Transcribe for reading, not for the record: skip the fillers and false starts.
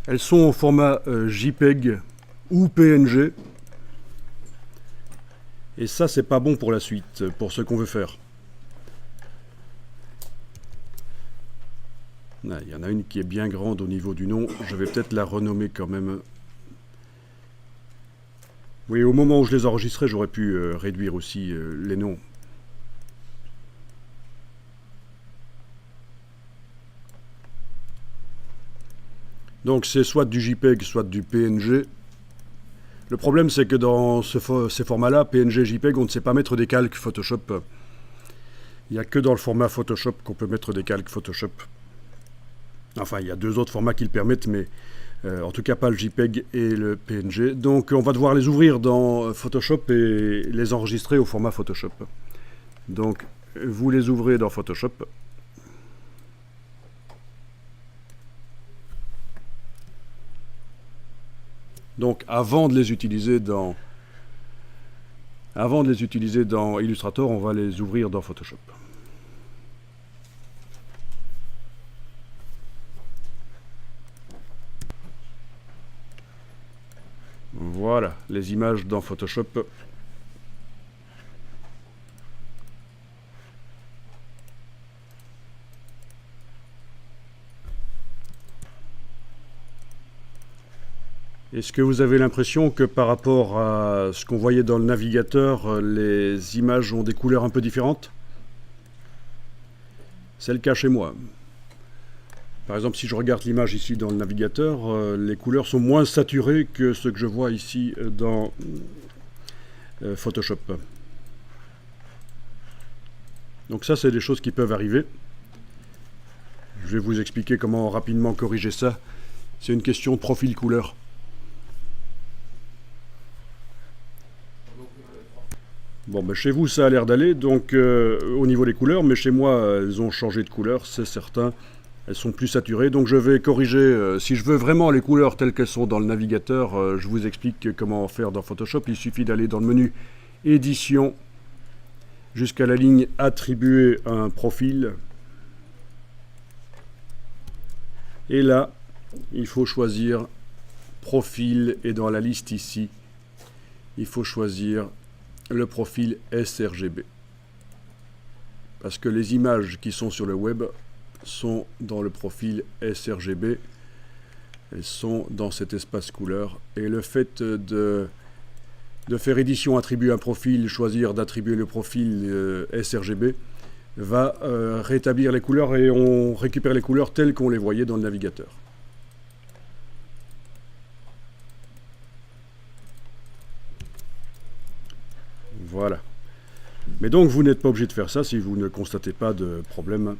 Elles sont au format JPEG ou PNG. Et ça, c'est pas bon pour la suite, pour ce qu'on veut faire. Ah, il y en a une qui est bien grande au niveau du nom. Je vais peut-être la renommer quand même. Oui, au moment où je les enregistrais, j'aurais pu réduire aussi les noms. Donc c'est soit du JPEG, soit du PNG. Le problème, c'est que dans ces formats-là, PNG, JPEG, on ne sait pas mettre des calques Photoshop. Il n'y a que dans le format Photoshop qu'on peut mettre des calques Photoshop. Enfin, il y a deux autres formats qui le permettent, mais en tout cas pas le JPEG et le PNG. Donc on va devoir les ouvrir dans Photoshop et les enregistrer au format Photoshop. Donc vous les ouvrez dans Photoshop. Donc avant de les utiliser dans Illustrator, on va les ouvrir dans Photoshop. Voilà, les images dans Photoshop. Est-ce que vous avez l'impression que par rapport à ce qu'on voyait dans le navigateur, les images ont des couleurs un peu différentes? C'est le cas chez moi. Par exemple, si je regarde l'image ici dans le navigateur, les couleurs sont moins saturées que ce que je vois ici dans Photoshop. Donc ça, c'est des choses qui peuvent arriver. Je vais vous expliquer comment rapidement corriger ça. C'est une question de profil couleur. Bon, ben chez vous, ça a l'air d'aller, donc au niveau des couleurs, mais chez moi, elles ont changé de couleur, c'est certain. Elles sont plus saturées, donc je vais corriger. Si je veux vraiment les couleurs telles qu'elles sont dans le navigateur, je vous explique comment faire dans Photoshop. Il suffit d'aller dans le menu Édition, jusqu'à la ligne Attribuer un profil. Et là, il faut choisir Profil, et dans la liste ici, il faut choisir le profil sRGB. Parce que les images qui sont sur le web sont dans le profil sRGB. Elles sont dans cet espace couleur. Et le fait de faire édition, attribuer un profil, choisir d'attribuer le profil sRGB, va rétablir les couleurs et on récupère les couleurs telles qu'on les voyait dans le navigateur. Voilà. Mais donc vous n'êtes pas obligé de faire ça si vous ne constatez pas de problème.